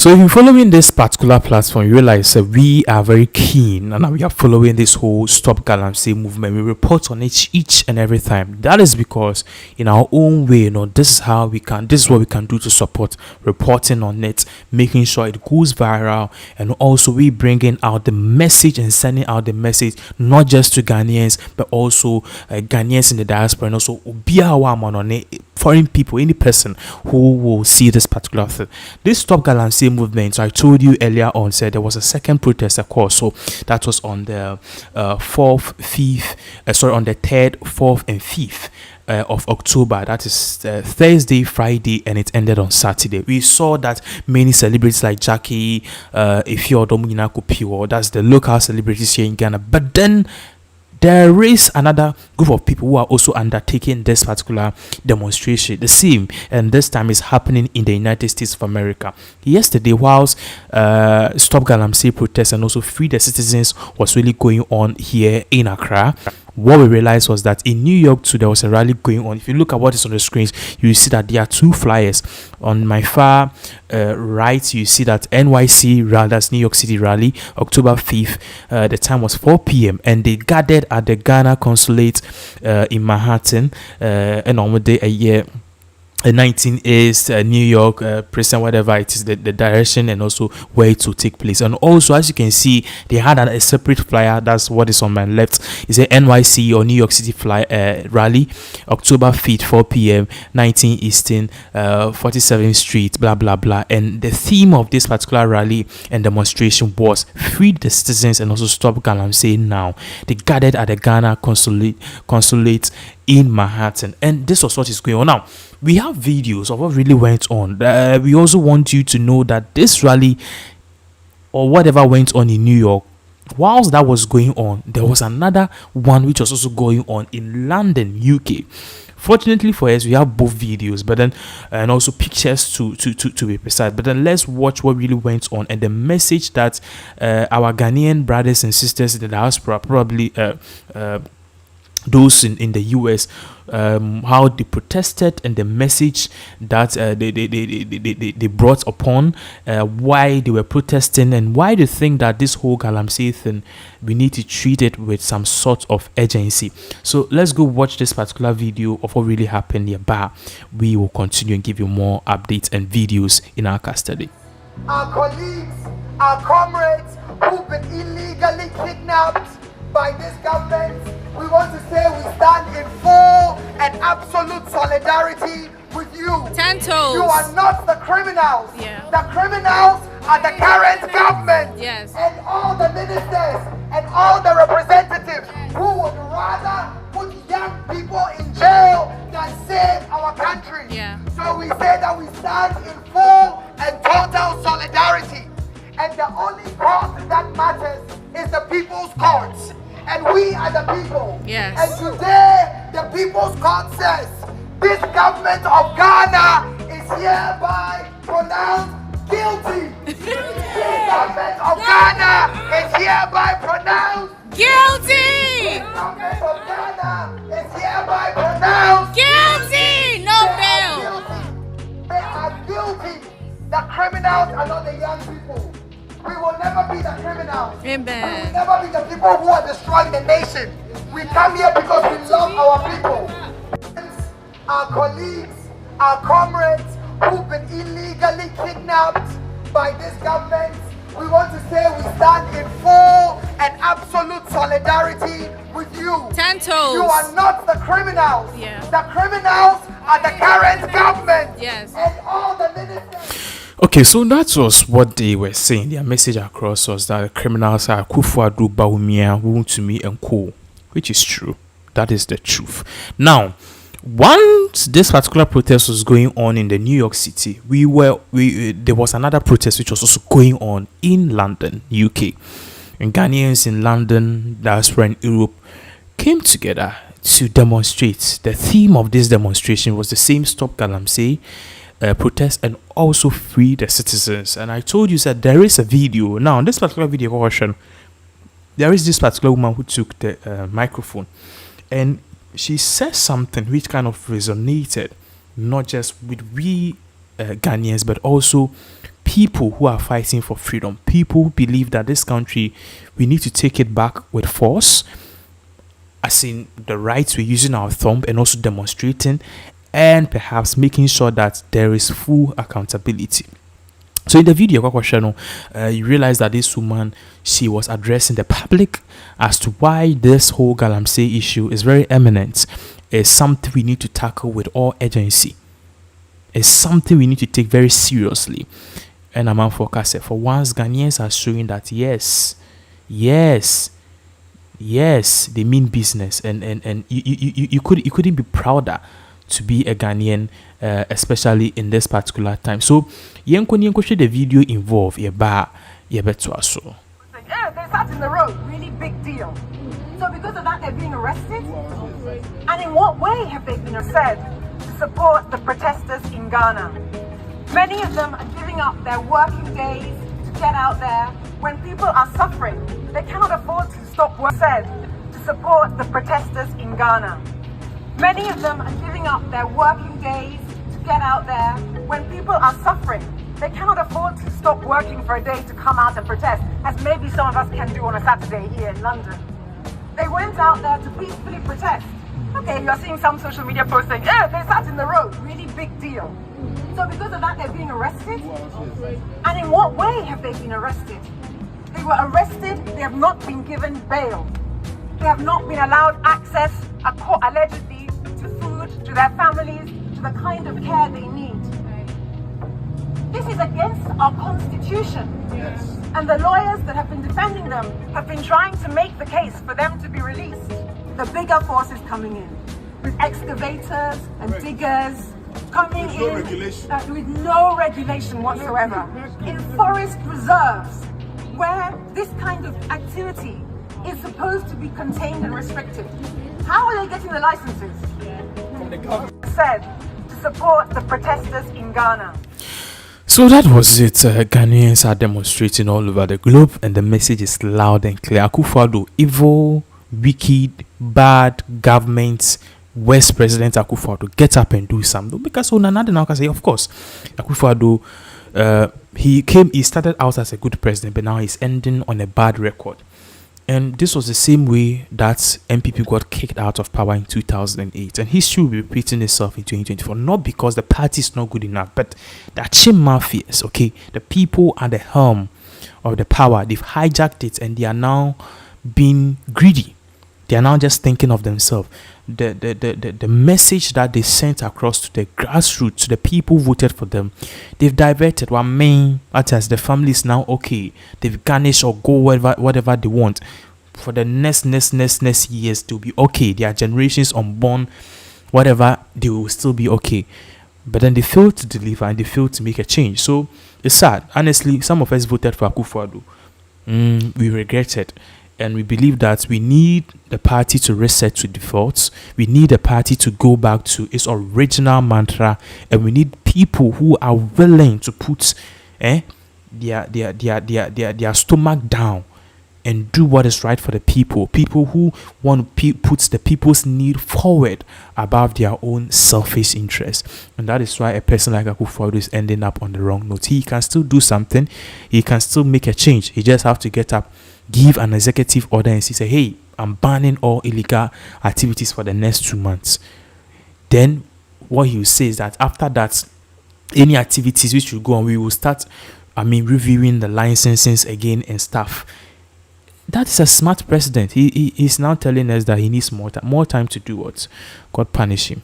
So if you're following this particular platform, you realize that we are very keen and we are following this whole Stop Galamsey movement. We report on it each and every time. That is because in our own way, this is what we can do to support reporting on it, making sure it goes viral, and also we bringing out the message and sending out the message not just to Ghanaians but also Ghanaians in the diaspora, and also foreign people, any person who will see this particular thing. This Stop Galamsey movement, so I told you earlier on, said there was a second protest, of course. So that was on the 4th, 5th, on the 3rd, 4th, and 5th of October. That is Thursday, Friday, and it ended on Saturday. We saw that many celebrities like Jackie, Eeii, Kopio, that's the local celebrities here in Ghana. But then there is another group of people who are also undertaking this particular demonstration, the same, and this time is happening in the United States of America. Yesterday, whilst Stop Galamsey protest and also Free the Citizens was really going on here in Accra, what we realized was that in New York too, there was a rally going on. If you look at what is on the screens, you see that there are two flyers. On my far right, you see that NYC rally, that's New York City rally, October 5th. The time was 4 p.m. and they gathered at the Ghana consulate in Manhattan, and on the day a year. 19 is New York, present, whatever it is, the direction and also where to take place. And also, as you can see, they had a separate flyer. That's what is on my left. It's a NYC or New York City rally, October 5th, 4 p.m., 19 Eastern, 47th Street, blah blah blah. And the theme of this particular rally and demonstration was Free the Citizens and also Stop Galamsey now. They gathered at the Ghana consulate in Manhattan, and this was what is going on. Now we have videos of what really went on. We also want you to know that this rally or whatever went on in New York, whilst that was going on, there was another one which was also going on in London, UK. Fortunately for us, we have both videos, but then and also pictures to be precise. But then let's watch what really went on and the message that our Ghanaian brothers and sisters in the diaspora, probably those in the US, how they protested and the message that they brought upon, why they were protesting, and why they think that this whole Galamsey thing, we need to treat it with some sort of urgency. So let's go watch this particular video of what really happened nearby. We will continue and give you more updates and videos in our custody. Our colleagues, our comrades who've been illegally kidnapped by this government, we want to say we stand in full and absolute solidarity with you. 10 toes. You are not the criminals. Yeah. The criminals are the current government. Yes. And all the ministers and all the representatives who would rather put young people in jail than save our country. Yeah. So we say that we stand in full and total solidarity. And the only court that matters is the people's courts. And we are the people. Yes. And today, the People's Court says, this government of Ghana is hereby pronounced guilty. This government of Ghana is hereby pronounced guilty. This government of Ghana is hereby pronounced Guilty. No bail. They are guilty. The criminals are not the young people. We will never be the criminals. Amen. We will never be the people who are destroying the nation. We come here because we love our people. Our colleagues, our comrades who've been illegally kidnapped by this government, we want to say we stand in full and absolute solidarity with you. 10 toes. You are not the criminals. Yeah. The criminals are the current government. Yes. And all the ministers. Okay, so that was what they were saying. Their message across was that the criminals are Akuffo, Baumia, Wuntumi, and Co. Which is true. That is the truth. Now, once this particular protest was going on in the New York City, there was another protest which was also going on in London, UK. And Ghanaians in London, diaspora in Europe, came together to demonstrate. The theme of this demonstration was the same Stop Galamsey protest and also Free the Citizens. And I told you that there is a video. Now, this particular video version, there is this particular woman who took the microphone and she said something which kind of resonated not just with we Ghanaians but also people who are fighting for freedom, people who believe that this country, we need to take it back with force, as in the rights we're using our thumb and also demonstrating, and perhaps making sure that there is full accountability. So in the video, you realize that this woman, she was addressing the public as to why this whole Galamsey issue is very eminent. It's something we need to tackle with all urgency. It's something we need to take very seriously. And I'm on focus. For once, Ghanaians are showing that yes, they mean business, and you couldn't be prouder to be a Ghanaian, especially in this particular time. So yenko should the video involve so yeah, they sat in the road, really big deal. So because of that, they're being arrested? And in what way have they been said to support the protesters in Ghana? Many of them are giving up their working days to get out there when people are suffering. They cannot afford to stop work. Said to support the protesters in Ghana. Many of them are giving up their working days to get out there when people are suffering. They cannot afford to stop working for a day to come out and protest, as maybe some of us can do on a Saturday here in London. They went out there to peacefully protest. Okay, you're seeing some social media posts saying, yeah, they sat in the road, really big deal. So because of that, they're being arrested? And in what way have they been arrested? They were arrested, they have not been given bail. They have not been allowed access, allegedly, to food, to their families, to the kind of care they need. This is against our constitution. Yes. And the lawyers that have been defending them have been trying to make the case for them to be released. The bigger forces coming in, with excavators and diggers, coming in with no regulation whatsoever. In forest reserves, where this kind of activity is supposed to be contained and restricted. How are they getting the licenses? From the government. Said to support the protesters in Ghana. So that was it. Ghanaians are demonstrating all over the globe, and the message is loud and clear. Akuffo, evil, wicked, bad government, West President Akuffo, get up and do something. Because another now can say, of course, Akuffo, he started out as a good president, but now he's ending on a bad record. And this was the same way that MPP got kicked out of power in 2008. And history will be repeating itself in 2024. Not because the party is not good enough, but the Achim mafias, okay? The people at the helm of the power, they've hijacked it, and they are now being greedy. They are now just thinking of themselves. The message that they sent across to the grassroots, to the people who voted for them, they've diverted. One main, as the family is now okay. They've garnished or go whatever they want. For the next years, they'll be okay. Their generations unborn, whatever, they will still be okay. But then they failed to deliver, and they failed to make a change. So it's sad. Honestly, some of us voted for Akuffo. We regret it. And we believe that we need the party to reset to defaults. We need the party to go back to its original mantra. And we need people who are willing to put their stomach down and do what is right for the people. People who want to put the people's need forward above their own selfish interests. And that is why a person like Akuffo is ending up on the wrong note. He can still do something. He can still make a change. He just have to get up, give an executive order, and say, hey, I'm banning all illegal activities for the next 2 months. Then what he will say is that after that, any activities which will go on, we will start reviewing the licenses again and stuff. That is a smart president. He is now telling us that he needs more time to do what? God punish him.